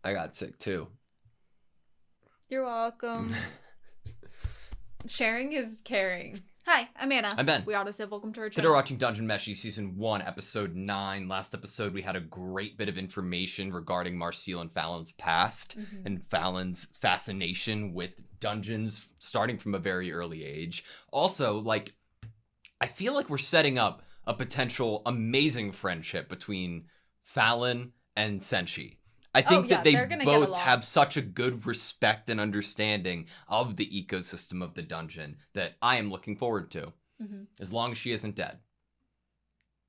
I got sick too. You're welcome. Sharing is caring. Hi, I'm Anna. I'm Ben. We AutoSave. Welcome to our Today channel. we're watching Dungeon Meshi Season 1, Episode 9. Last episode we had a great bit of information regarding Marcille and Fallon's past and Fallon's fascination with dungeons starting from a very early age. Also, like, I feel like we're setting up a potential amazing friendship between Fallon and Senshi. I think that they both have such a good respect and understanding of the ecosystem of the dungeon that I am looking forward to. As long as she isn't dead.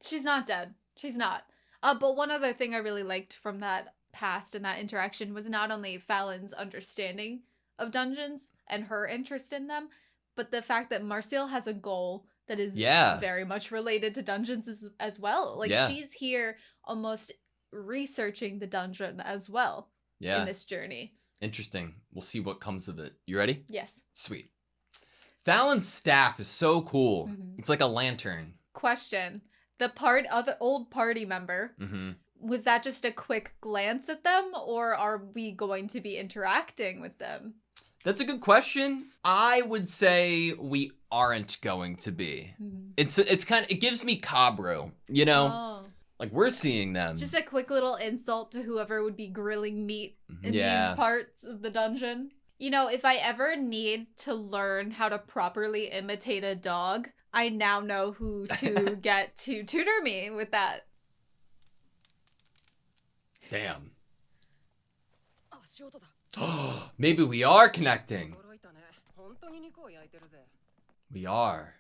She's not dead. She's not. But one other thing I really liked from that past and that interaction was not only Fallon's understanding of dungeons and her interest in them, but the fact that Marcille has a goal that is very much related to dungeons as well. Like, she's here almost researching the dungeon as well in this journey. Interesting. We'll see what comes of it. You ready? Yes. Sweet. Fallon's staff is so cool. It's like a lantern. Question. The old party member, was that just a quick glance at them, or are we going to be interacting with them? That's a good question. I would say we aren't going to be. It gives me Cabro, you know? Oh. Like, we're seeing them. Just a quick little insult to whoever would be grilling meat in these parts of the dungeon. You know, if I ever need to learn how to properly imitate a dog, I now know who to get to tutor me with that. Damn. Maybe we are connecting. We are.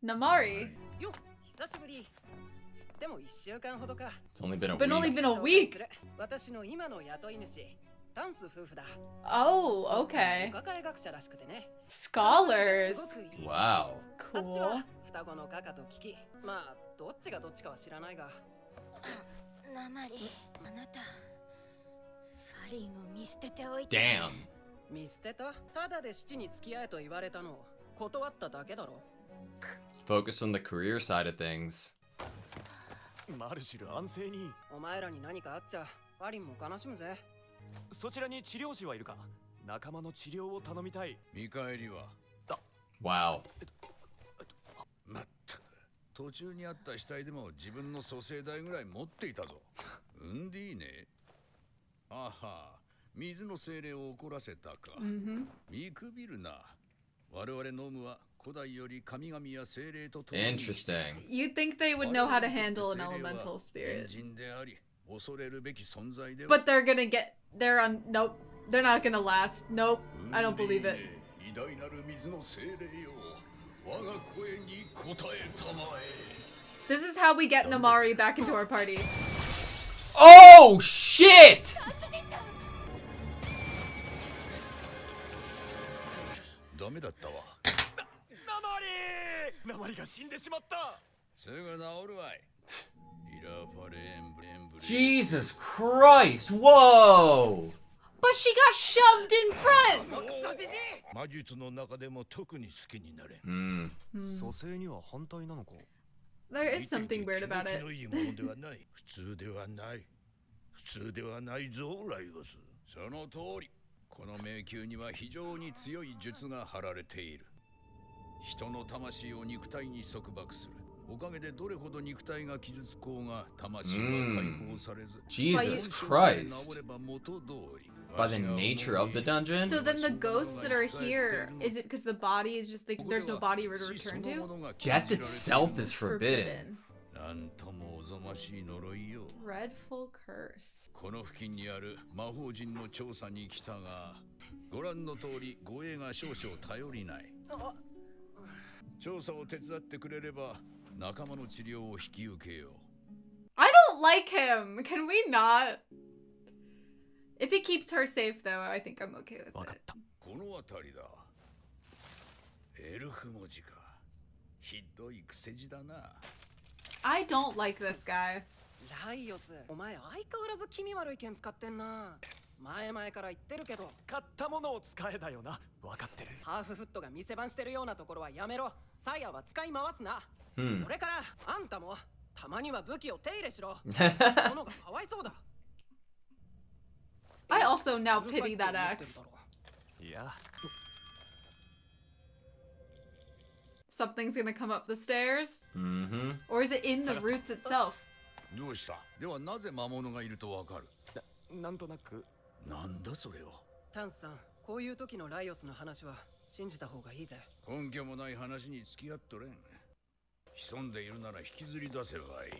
Namari? It's only been a week. Oh, okay. Scholars. Wow. Cool. Damn. Focus on the career side of things. Wow. 途中にあった死体でも自分の蘇生代ぐらい持っていたぞ。うんでいいね。あは、水の精霊を怒らせたか。見くびるな。我々ノムは古代より神々や精霊と共に。Interesting. You'd think they would know how to handle an elemental spirit. 人であり、恐れるべき存在で。But they're gonna get. Nope. They're not gonna last. Nope. I don't believe it. 偉大なる水の精霊よ。我が声に応えたまえ。 This is how we get Namari back into our party. Oh shit! ダメだったわ。ナマリが死んでしまった。すぐ治るわい。 Jesus Christ! Whoa! But she got shoved in front! 魔術の中でも特に好きになれ。蘇生には反対なのか。 There is something weird about it. 普通ではない。普通ではないぞ、ライオス。その通り。この迷宮には非常に強い術が貼られている。人の魂を肉体に束縛する。おかげでどれほど肉体が傷つこうが魂は解放されず。Jesus Christ. By the nature of the dungeon? So then the ghosts that are here, is it because the body is just like, there's no body to return to? Death itself is forbidden. Dreadful curse. この付近にある魔法陣の調査に来たが、ご覧の通り護衛が少々頼りない。調査を手伝ってくれれば仲間の治療を引き受けよう。I don't like him. Can we not? If it keeps her safe, though, I think I'm okay with it. この辺りだ。エルフ文字か。ひどい癖字だな。I don't like this guy. ライオス、お前相変わらず気味悪い剣使ってんな。前々から言ってるけど、買ったものを使えだよな。分かってる。ハーフフットが店番してるようなところはやめろ。サイヤは使い回すな。Hmm. それからあんたもたまには武器を手入れしろ。殿がかわいそうだ。 I also now pity that axe. いや、 Something's gonna come up the stairs? Mm-hmm. Or is it in the roots itself? どうした？ではなぜ魔物がいるとわかる？なんとなく。なんだそれは。タンスさん、こういう時のライオスの話は信じた方がいいぜ。根拠もない話に付き合っとれん。潜んでいるなら引きずり出せばいい。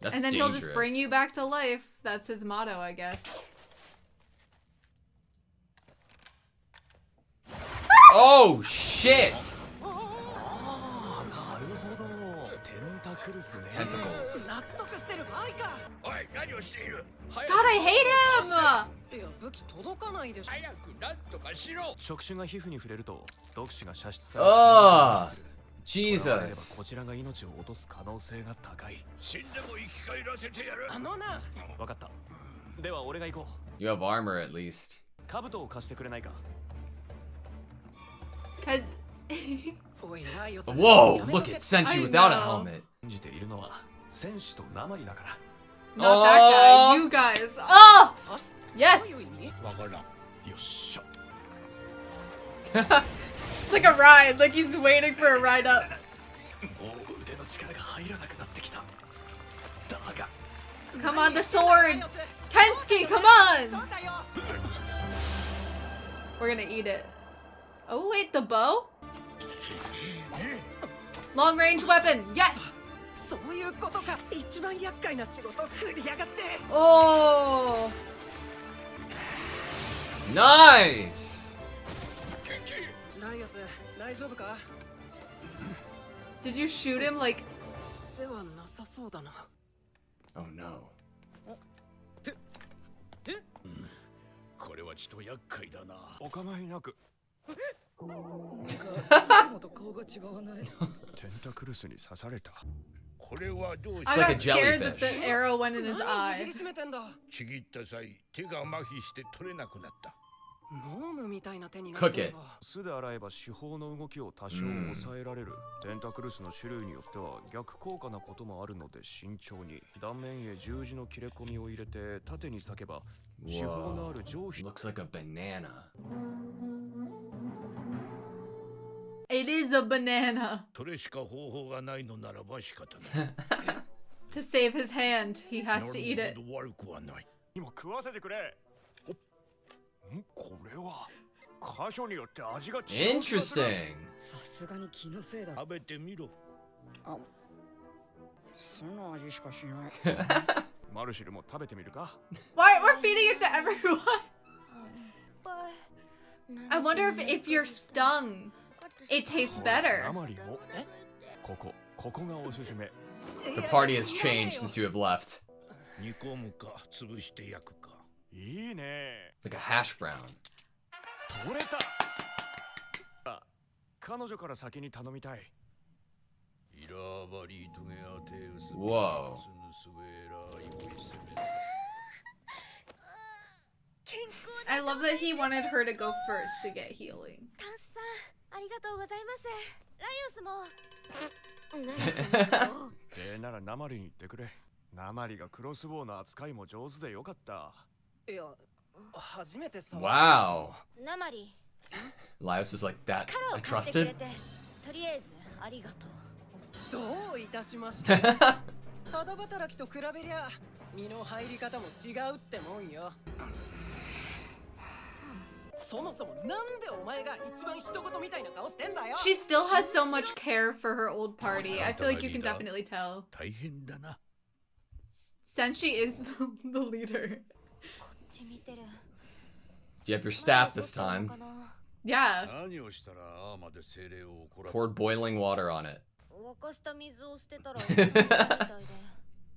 That's And then he'll just bring dangerous. you back to life. That's his motto, I guess. Oh shit! なるほど。テンタクルスね。 Tentacles. 納得してる場合か。おい、何をしている？ God, I hate him! いや、武器届かないでしょ。早くなんとかしろ。触手が皮膚に触れると毒死が射出される。 Ugh! こ Jesus. ちらが命を落とす可能性が高い。死んでも生き返らせてやる。あのな。分かった。では俺が行こ You have armor at least. う。兜を貸してくれないか。 Has おい、ライオス。 Whoa! Look, it sent you I without a know. helmet. 信じているのは戦士と鉛だから。 not that guy, you guys. Oh! ど Yes! ういう意味？わからん。よっしゃ。 It's like a ride, like he's waiting for a ride up. もう腕の力が入らなくなってきた。だが。 Come on, the sword! Kensuke, come on! どうだよ。 We're gonna eat it. Oh, wait, the bow? Long range weapon, yes! そういうことか。一番厄介な仕事振りやがって。 Oh! Nice! ライオス、大丈夫か？ Did you shoot him like... ではなさそうだな。 Oh no. これはちと厄介だな。お構いなく。いつもと顔が違わない。テンタクルスに刺された。これはどうし I like a got scared that jellyfish. the arrow went in his 何 eye. 握りしめてんだ。ちぎった際、手が麻痺して取れなくなった。ノームみたいな手になってるぞ。巣で洗えば手法の動きを多少抑えられる。テンタクルスの種類によっては逆効果なこともあるので慎重に。断面へ十字の切れ込みを入れて縦に裂けば手法のある上皮。 Looks like a banana. It is a banana. それしか方法がないのならば仕方ない。 To save his hand, he has to eat な it. るほど悪くはない。にも食わせてくれ。これは箇所によって味が違う。 Interesting. さすがに気のせいだ。食べてみろ。その味しかしない。マルシルも食べてみるか。 Why? We're feeding it to everyone. I wonder if you're stung, it tastes better. 鉛も。ここがおすすめ。 The party has changed since you have left. 煮込むか潰して焼くか。いいね。 It's like a hash brown. 取れた。彼女から先に頼みたい。 Whoa. I love that he wanted her to go first to get healing. タンスさん、ありがとうございます。ライオスも。何してんの？なら鉛に言ってくれ。鉛がクロスボウの扱いも上手でよかった。いや、初めてさ。 Wow. ナマリ、 Laios is like that. 力 I を貸してく trusted. れて、とりあえずありがとう。どういたしまして。ただ働きと比べりゃ、身の入り方も違うってもんよ。そもそもなんでお前が一番一言みたいな顔してんだよ。 She still has so much care for her old party. I feel like you can definitely tell. 大変だな。 Senshi is the leader. こっち見てる。 Do you have your staff this time? Yeah. 何をしたらああまで精霊を怒ら Poured boiling water on it. 沸かした水を捨てたら怒ったみたいで。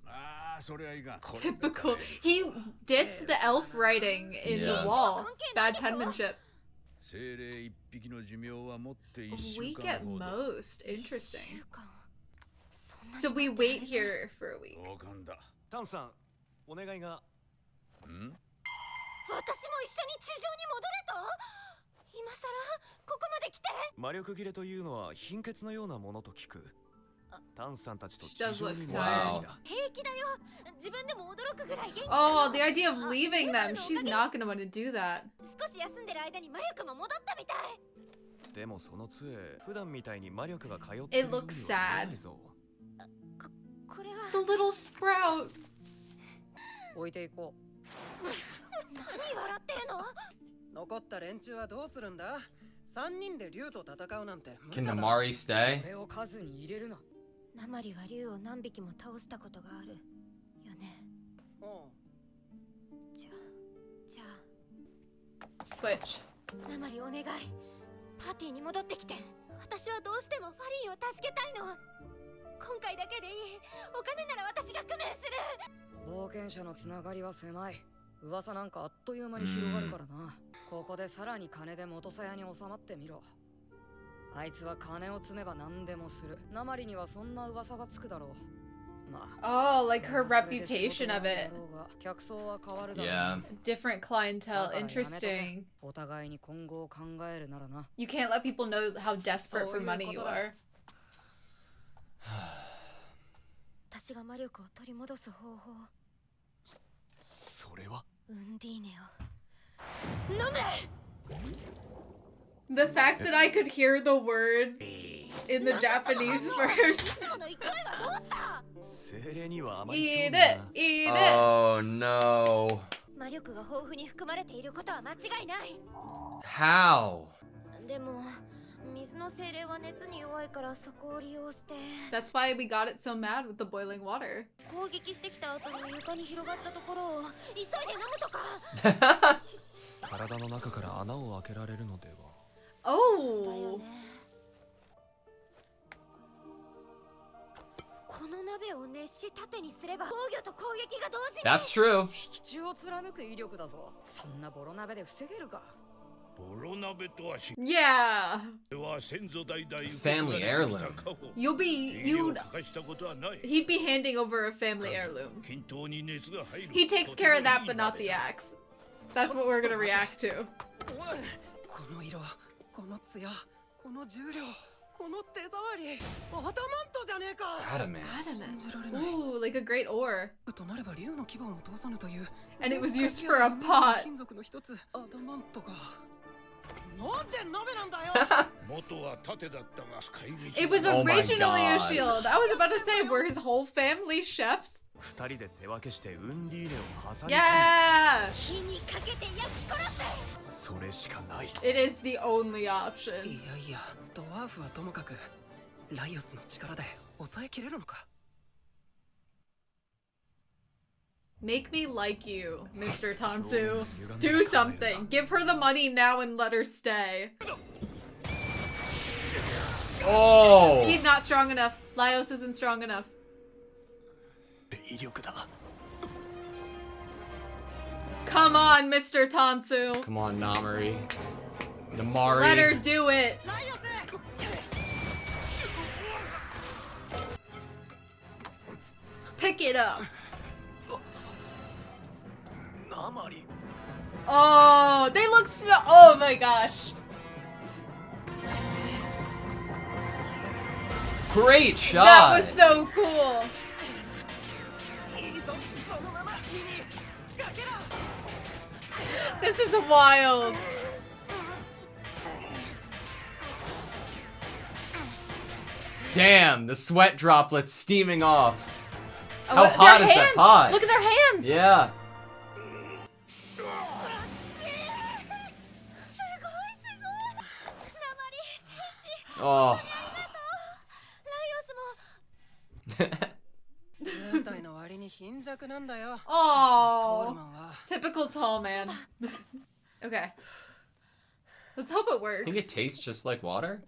ああ、それはいかん。 Typical. He dissed the elf writing in Yeah. the wall. Bad penmanship. 精霊一匹の寿命はもって1 We 週 get 間ほど。 most. Interesting. 週間。そんな So we wait here for a week. 同感だ。タンさん、お願いが。ん私も一緒に地上に戻れと。今さらここまで来て。魔力切れというのは貧血のようなものと聞く。タンさんたちと She does 地上 look に tired. 戻るんだ。平気だよ。自分でも驚くぐらい元気だよ。 Oh, the idea of leaving them. She's not gonna want to do that. 少し休んでる間に魔力も戻ったみたい。でもその杖、普段みたいに魔力が通っている It ように looks は見え sad. ないぞ。これは The little sprout. 置いていこ何笑ってるの。残った連中はどうするんだ。3人で竜と戦うなんて無茶 Can だ。 Namari う。 stay? これを数に入れるな。ナマリは竜を何匹も倒したことがあるよね。おうじゃあ Switch. ナマリお願い。パーティーに戻ってきて。私はどうしてもファリンを助けたいの。今回だけでいい。お金なら私が工面する。冒険者のつながりは狭い。噂なんかあっという間に広がるからな。ここでさらに金で元さ屋に収まってみろ。あいつは金を積めば何でもする。ナマリにはそんな噂がつくだろう。まあ。 Oh, like her reputation of it. 客層は変わるだろう。 Yeah. Different clientele. Interesting. お互いに今後を考えるならな。 You can't let people know how desperate for money you are. 私が魔力を取り戻す方法。それはウンディーネを飲め。 The fact that I could hear the word in the Japanese first. いつもの勢いはどうした。精霊にはあまり Eat 興味が it. Eat it. Oh no. 魔力が豊富に含まれていることは間違いない。 How? でも水の精霊は熱に弱いからそこを利用して That's why we got it so mad with the boiling water. 攻撃してきた後に床に広がったところを急いで飲むとか。体の中から穴を開けられるのでは。だよ Oh. ね。この鍋を熱し縦にすれば防御と攻撃が同時に。 That's true. 敵中を貫く威力だぞ。そんなボロ鍋で防げるか。ボロ鍋とはし Yeah. は先祖代々 Family heirloom. You'll be you'd you'd 欠かしたことはない。 he'd be handing over a family heirloom. 均等に熱が入る。 He takes care of that but not the axe. That's what we're gonna react to. この色、この艶、この重量、この手触り、アダマントじゃねえか。 Adamant. 信じられない。 Ooh, like a great ore. となれば竜の牙を通さぬという。 And it was used for a pot. 金属の一つ、アダマントが。なんで鍋なんだよ。元は盾だったが使い道。 It was Oh my originally a God. shield. I was about to say, were his whole family chefs? 二人で手分けしてウンディーネを挟み込 Yeah! 火にかけて焼き殺せ。む。それしかない。 It is the only い option. やいや、ドワーフはともかく、ライオスの力で抑えきれるのか。 Make me like you, Mr. Tansu. Do something. Give her the money now and let her stay. Oh! He's not strong enough. Laios isn't strong enough. 威力だ。 Come on, Mr. Tansu. Come on, Namari. Let her Namari. do it. ライオス。 Pick it up. ナマリ。 Oh, they look so. Oh my gosh. Great That shot. was so cool. いいぞ、そのまま火にかけろ。 This is wild. Damn, the sweat droplets steaming off. Oh, How their hot is that hands. pot? Look at their hands. Yeah. すごいナマリ戦士。 Oh. ライオスも。軍隊の割に貧弱なんだよ。トール Oh, マンは。 typical tall man. Okay. Let's hope it I think works. it tastes just like water.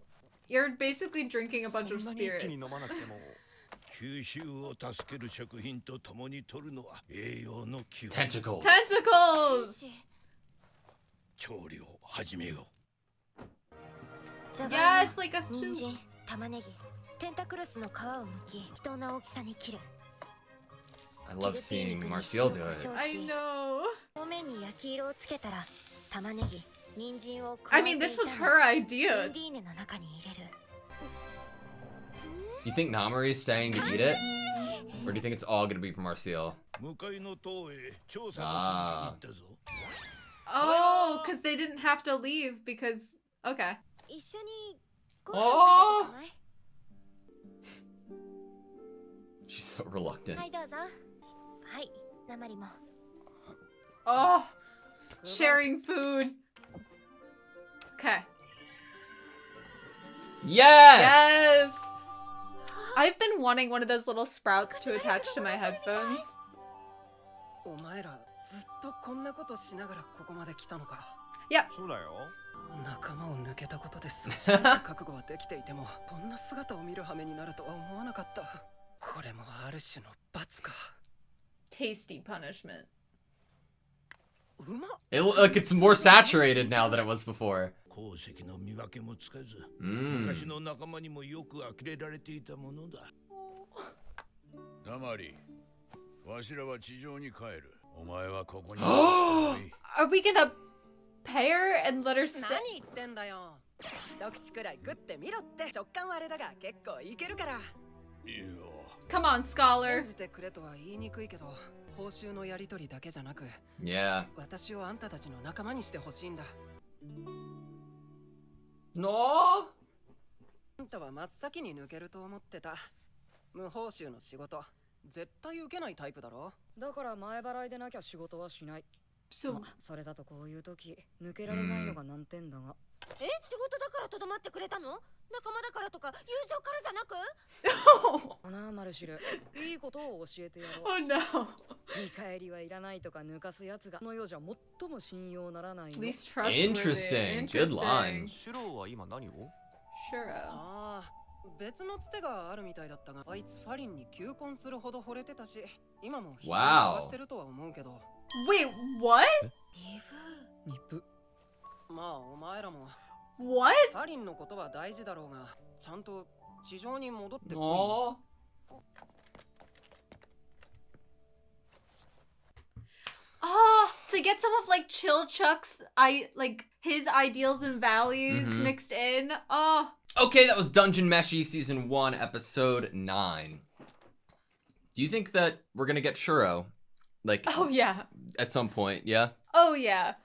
You're basically drinking a bunch of そんなに一 spirits. 気に飲まなくても。吸収を助ける食品と共に摂るのは栄養の基本。 Tentacles. Tentacles! 調理を始めよう。じゃがい Yes, も like a 人 soup. 参、玉ねぎ、テンタクルスの皮を剥き、人の大きさに切る。 I love seeing Marcial do it. I know. 表面に焼黄色をつけたら玉ねぎ、人参を I mean, this was her レ idea. ンディーネの中に入れる。 Do you think Namori's staying to eat it? Or do you think it's all gonna be for Marcille? 向かいの塔へ調査あに行ったぞ。 Oh, because they didn't have to leave because... Okay. 一緒にご飯食べてこない？ She's so reluctant. はいどうぞ。はい、鉛も。 Oh, sharing food. Okay. Yes! Yes! I've been wanting one of those little sprouts to attach to my headphones. お前らずっとこんなことしながらここまで来たのか。そうだよ。仲間を抜けたことで少し覚悟はできていてもこんな姿を見る羽目になるとは思わなかった。これもある種の罰か。 Tasty punishment. うまっ。 Like it's more saturated now than it was before. 鉱石の見分けもつかず、 Mm. 昔の仲間にもよく呆れられていたものだ。ナマリ、わしらは地上に帰る。お前はここに。 Are we gonna pay her and let her stay? 何言ってんだよ。一口くらい食ってみろって。食感はあれだが結構いけるから。 Come on, scholar. 信じてくれとは言いにくいけど、報酬のやり取りだけじゃなく、 Yeah. 私をあんたたちの仲間にしてほしいんだ。 No. あんたは真っ先に抜けると思ってた。無報酬の仕事、絶対受けないタイプだろ。だから前払いでなきゃ仕事はしない。 So, それだとこういう時抜けられないのが難点だが。え、仕事だからとどまってくれたの？仲間だからとか友情からじゃなく？なあマルシル、いいことを教えてやろう。 oh no. 見返りはいらないとか抜かすやつがこの世じゃ最も信用ならないの。 Least trustworthy. Interesting. Good line. シロは今何を？ Sure. さあ、別のつてがあるみたいだったが、あいつファリンに求婚するほど惚れてたし、今も人を探してるとは思うけど。 Wait, what? ニプ。まあお前らも What? ファリンのことは大事だろうが、ちゃんと地上に戻ってこい。 Aw. Oh, to get some of like Chill Chuck's his ideals and values Mhm. mixed in. Oh, Okay, that was Dungeon Meshi Season 1, Episode 9. Do you think that we're gonna get Shuro? Like, oh yeah. at some point, yeah? Oh yeah.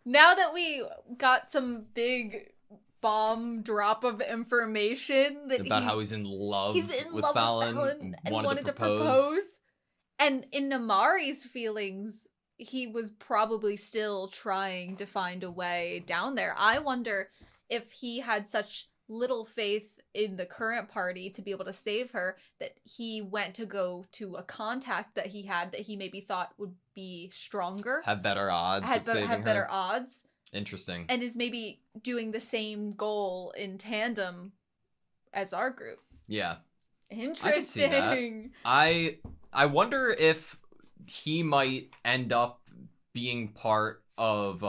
Now that we got some big bomb drop of information that About how he's in love he's in with love Fallon, with Fallon and wanted to propose. And in Namari's feelings, he was probably still trying to find a way down there. I wonder if he had such little faith in the current party to be able to save her that he went to go to a contact that he had that he maybe thought would be stronger, Have better odds at saving have better her. odds, Interesting. and is maybe doing the same goal in tandem as our group. Yeah. Interesting. I could see that. I wonder if he might end up being part of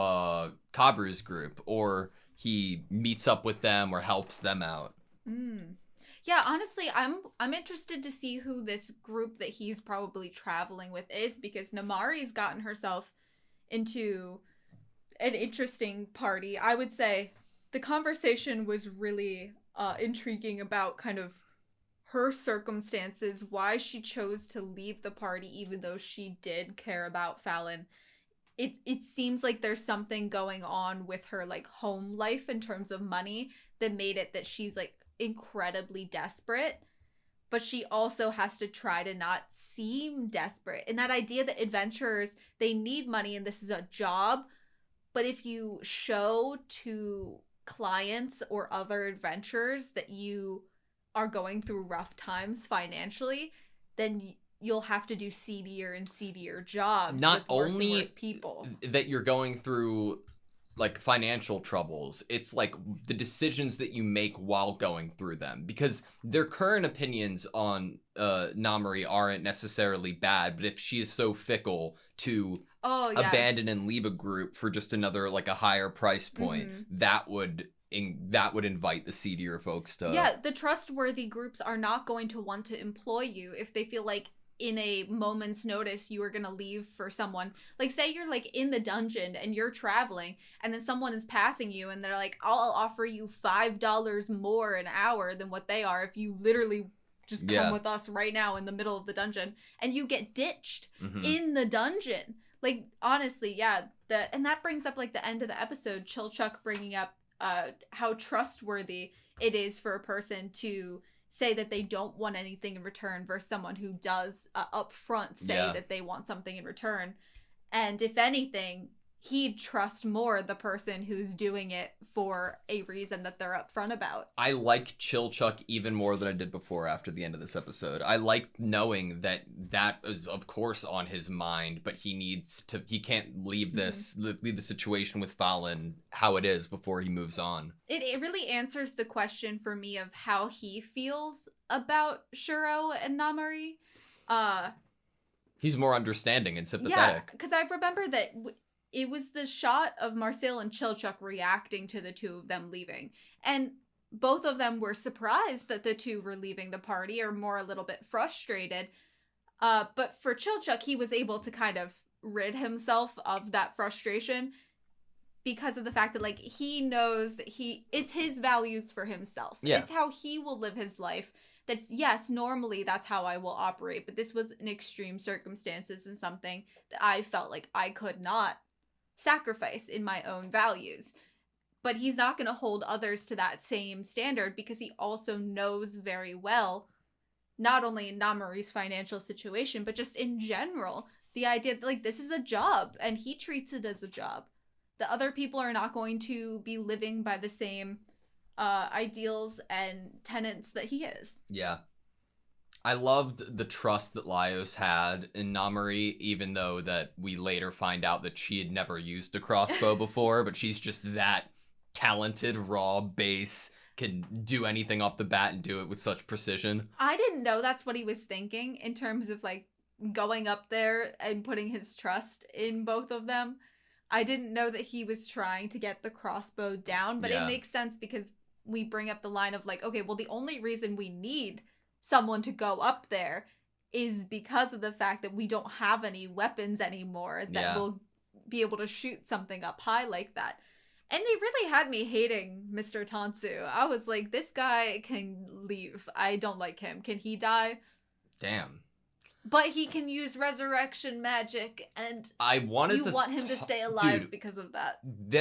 Kabru's group, or he meets up with them or helps them out. Yeah, honestly, I'm interested to see who this group that he's probably traveling with is, because Namari's gotten herself into an interesting party. I would say the conversation was really intriguing about kind of her circumstances, why she chose to leave the party even though she did care about Fallon. It seems like there's something going on with her like home life in terms of money that made it that she's like incredibly desperate, but she also has to try to not seem desperate. And that idea that adventurers, they need money and this is a job, but if you show to clients or other adventurers that you are going through rough times financially, then you'll have to do seedier and seedier jobs Not with worse only and worse people. that you're going through like financial troubles, it's like the decisions that you make while going through them, because their current opinions on Namori aren't necessarily bad, but if she is so fickle to abandon and leave a group for just another like a higher price point, that would invite the seedier folks to... Yeah, the trustworthy groups are not going to want to employ you if they feel like in a moment's notice you are going to leave for someone. Like, say you're like in the dungeon and you're traveling and then someone is passing you and they're like, I'll offer you $5 more an hour than what they are if you literally just come with us right now in the middle of the dungeon, and you get ditched in the dungeon. Like, honestly, yeah. And that brings up like the end of the episode, Chilchuck bringing up how trustworthy it is for a person to say that they don't want anything in return versus someone who does upfront say that they want something in return. And if anything, he'd trust more the person who's doing it for a reason that they're upfront about. I like Chilchuck even more than I did before after the end of this episode. I like knowing that is, of course, on his mind, but he can't leave leave the situation with Falin how it is before he moves on. It really answers the question for me of how he feels about Shuro and Namari. He's more understanding and sympathetic. Yeah, because I remember that it was the shot of Marcel and Chilchuck reacting to the two of them leaving. And both of them were surprised that the two were leaving the party, or more a little bit frustrated. But for Chilchuck, he was able to kind of rid himself of that frustration because of the fact that, like, he knows that it's his values for himself. Yeah. It's how he will live his life. Yes, normally that's how I will operate, but this was an extreme circumstances and something that I felt like I could not sacrifice in my own values. But he's not going to hold others to that same standard because he also knows very well, not only Namori's financial situation, but just in general, the idea that, like, this is a job and he treats it as a job. The other people are not going to be living by the same ideals and tenets that he is. Yeah. I loved the trust that Laios had in Namori, even though that we later find out that she had never used a crossbow before, but she's just that talented, raw base, can do anything off the bat and do it with such precision. I didn't know that's what he was thinking in terms of, like, going up there and putting his trust in both of them. I didn't know that he was trying to get the crossbow down, but it makes sense because we bring up the line of, like, okay, well, the only reason we need someone to go up there is because of the fact that we don't have any weapons anymore that will be able to shoot something up high like that. And they really had me hating Mr. Tansu. I was like, this guy can leave. I don't like him. Can he die? Damn. But he can use resurrection magic, and you want him to stay alive because of that.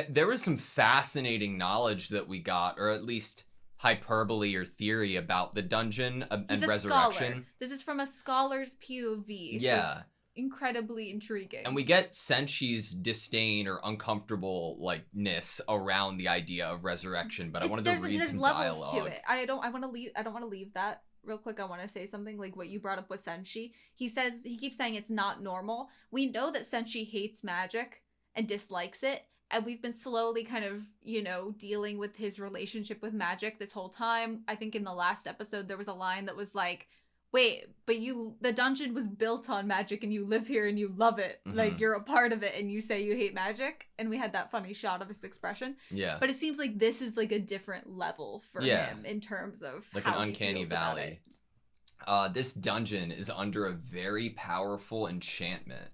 There was some fascinating knowledge that we got, or at least hyperbole or theory about the dungeon and resurrection. Scholar. This is from a scholar's POV. Yeah. So incredibly intriguing. And we get Senshi's disdain or uncomfortableness around the idea of resurrection, but I wanted to read some levels dialogue. To it. I don't want to leave that. Real quick, I want to say something like what you brought up with Senshi. He keeps saying it's not normal. We know that Senshi hates magic and dislikes it, and we've been slowly kind of, dealing with his relationship with magic this whole time. I think in the last episode there was a line that was like, wait, but the dungeon was built on magic and you live here and you love it. Mm-hmm. Like, you're a part of it and you say you hate magic. And we had that funny shot of his expression. Yeah. But it seems like this is like a different level for him in terms of like how an uncanny valley. This dungeon is under a very powerful enchantment.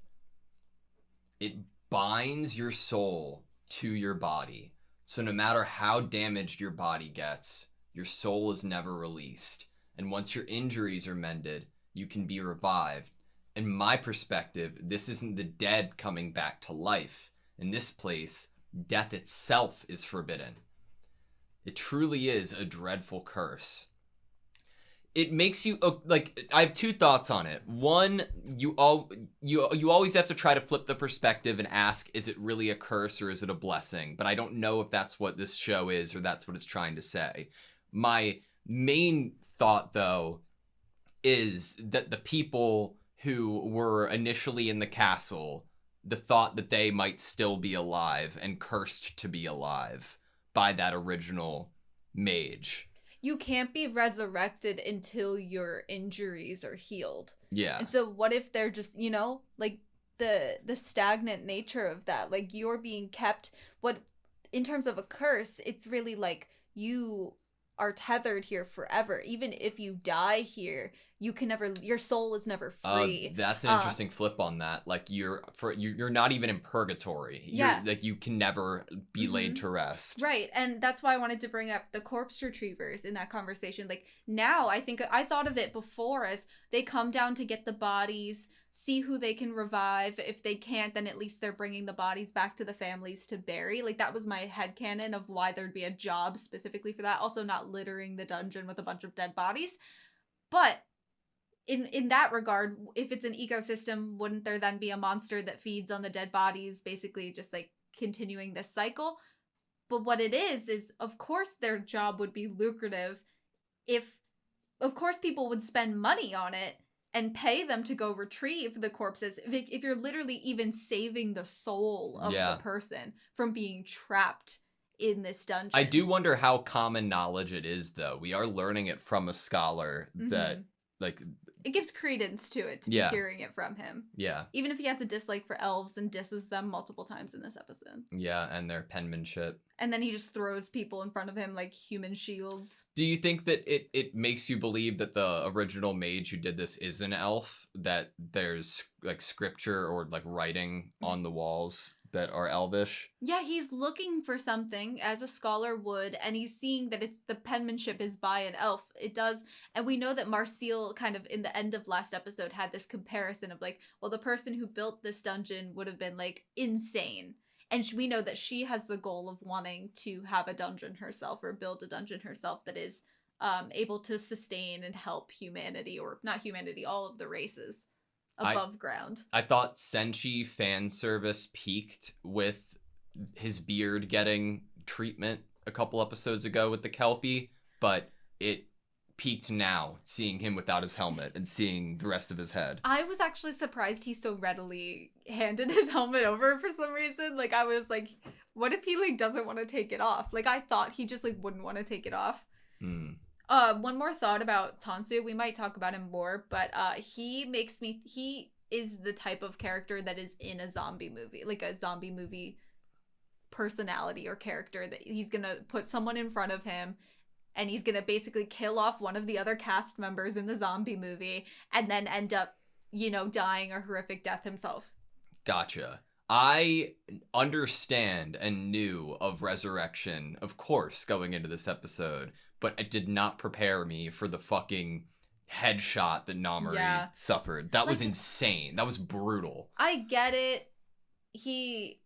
It binds your soul to your body. So no matter how damaged your body gets, your soul is never released. And once your injuries are mended, you can be revived. In my perspective, this isn't the dead coming back to life. In this place, death itself is forbidden. It truly is a dreadful curse. It makes you, I have two thoughts on it. One, you always have to try to flip the perspective and ask, is it really a curse or is it a blessing? But I don't know if that's what this show is or that's what it's trying to say. My main thought, though, is that the people who were initially in the castle, the thought that they might still be alive and cursed to be alive by that original mage. You can't be resurrected until your injuries are healed. Yeah. And so what if they're just, like the stagnant nature of that, like you're being kept, in terms of a curse, it's really like you are tethered here forever. Even if you die here, your soul is never free. That's an interesting flip on that. Like you're not even in purgatory. Yeah. Like you can never be laid to rest. Right, and that's why I wanted to bring up the corpse retrievers in that conversation. Like now, I think I thought of it before as they come down to get the bodies, see who they can revive. If they can't, then at least they're bringing the bodies back to the families to bury. Like that was my headcanon of why there'd be a job specifically for that. Also not littering the dungeon with a bunch of dead bodies. But in that regard, if it's an ecosystem, wouldn't there then be a monster that feeds on the dead bodies, basically just like continuing this cycle? But what it is of course their job would be lucrative if, of course, people would spend money on it and pay them to go retrieve the corpses. If you're literally even saving the soul of the person from being trapped in this dungeon. I do wonder how common knowledge it is, though. We are learning it from a scholar that, like... It gives credence to it, to be hearing it from him. Yeah. Even if he has a dislike for elves and disses them multiple times in this episode. Yeah, and their penmanship. And then he just throws people in front of him like human shields. Do you think that it makes you believe that the original mage who did this is an elf? That there's like scripture or like writing on the walls that are elvish? Yeah, he's looking for something as a scholar would, and he's seeing that it's the penmanship is by an elf. It does, and we know that Marcille kind of in the end of last episode had this comparison of like, well, the person who built this dungeon would have been like insane. And we know that she has the goal of wanting to have a dungeon herself or build a dungeon herself that is able to sustain and help humanity, or not humanity, all of the races above ground. I thought Senshi fan service peaked with his beard getting treatment a couple episodes ago with the Kelpie, but it peaked now, seeing him without his helmet and seeing the rest of his head. I was actually surprised he so readily handed his helmet over for some reason. Like, I was like, what if he, like, doesn't want to take it off? Like, I thought he just, like, wouldn't want to take it off. One more thought about Tansu. We might talk about him more, but he is the type of character that is in a zombie movie, like a zombie movie personality or character, that he's gonna put someone in front of him and he's gonna basically kill off one of the other cast members in the zombie movie and then end up, dying a horrific death himself. Gotcha. I understand and knew of resurrection, of course, going into this episode, but it did not prepare me for the fucking headshot that Namori suffered. That was insane. That was brutal. I get it. He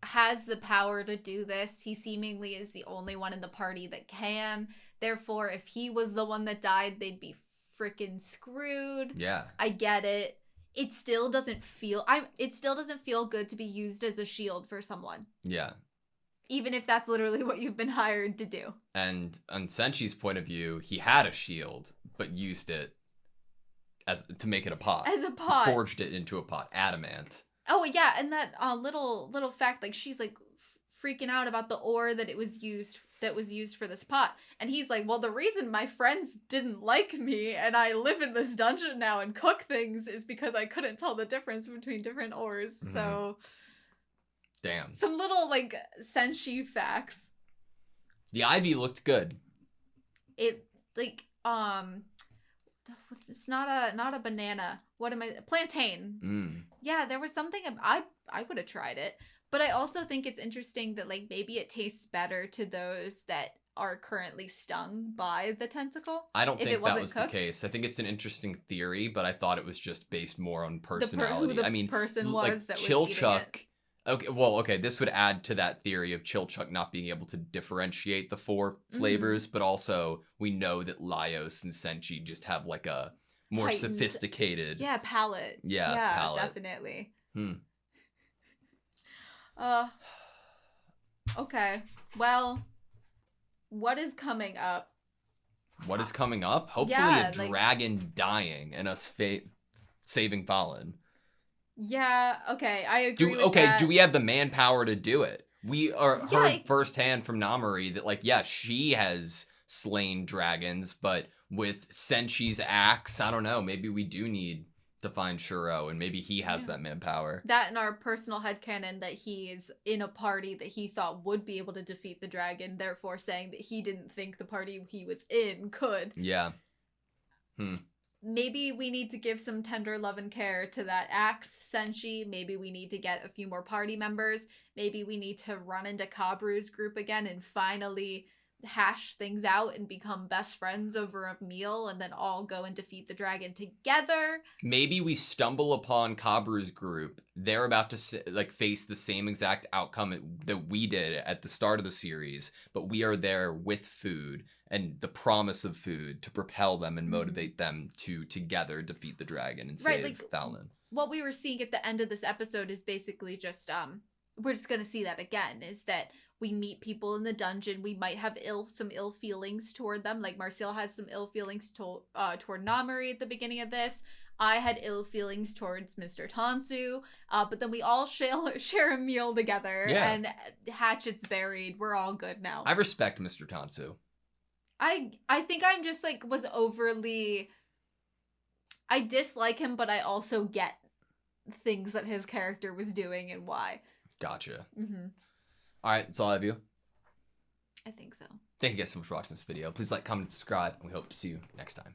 has the power to do this. He seemingly is the only one in the party that can. Therefore, if he was the one that died, they'd be freaking screwed. Yeah. I get it. It still doesn't feel good to be used as a shield for someone. Yeah. Even if that's literally what you've been hired to do. And on Senshi's point of view, he had a shield, but used it to make it a pot. As a pot. Forged it into a pot. Adamant. Oh, yeah, and that little fact, like, she's, like, freaking out about the ore that was used for this pot. And he's like, well, the reason my friends didn't like me and I live in this dungeon now and cook things is because I couldn't tell the difference between different ores. Mm-hmm. So... Damn. Some little, like, Senshi facts. The ivy looked good. It, like, it's not a banana. Plantain. Yeah, there was something, I would have tried it. But I also think it's interesting that, like, maybe it tastes better to those that are currently stung by the tentacle. I don't think that was cooked. The case. I think it's an interesting theory, but I thought it was just based more on personality. Who the person was like, that Chilchuck, was eating it. Okay, this would add to that theory of Chilchuck not being able to differentiate the four flavors, but also we know that Laios and Senshi just have like a more sophisticated... Yeah, palate. Yeah, palate. Definitely. Okay, well, what is coming up? What is coming up? Hopefully a dragon dying and us saving Fallen. Yeah, okay, I agree with that. Do we have the manpower to do it? We heard firsthand from Namori that, like, yeah, she has slain dragons, but with Senshi's axe, I don't know, maybe we do need to find Shuro, and maybe he has that manpower. That and our personal headcanon that he is in a party that he thought would be able to defeat the dragon, therefore saying that he didn't think the party he was in could. Yeah. maybe we need to give some tender love and care to that Axe Senshi. Maybe we need to get a few more party members. Maybe we need to run into Kabru's group again and finally hash things out and become best friends over a meal and then all go and defeat the dragon together. Maybe we stumble upon Kabru's group. They're about to face the same exact outcome that we did at the start of the series, but we are there with food and the promise of food to propel them and motivate them to together defeat the dragon and save Thalin. What we were seeing at the end of this episode is basically just we're just going to see that again, is that we meet people in the dungeon. We might have some ill feelings toward them. Like Marcel has some ill feelings toward Namori at the beginning of this. I had ill feelings towards Mr. Tansu. But then we all share a meal together. Yeah. And hatchets buried. We're all good now. I respect Mr. Tansu. I think I'm just was overly... I dislike him, but I also get things that his character was doing and why. Gotcha. Mm-hmm. All right, that's all I have you. I think so. Thank you guys so much for watching this video. Please like, comment, and subscribe, and we hope to see you next time.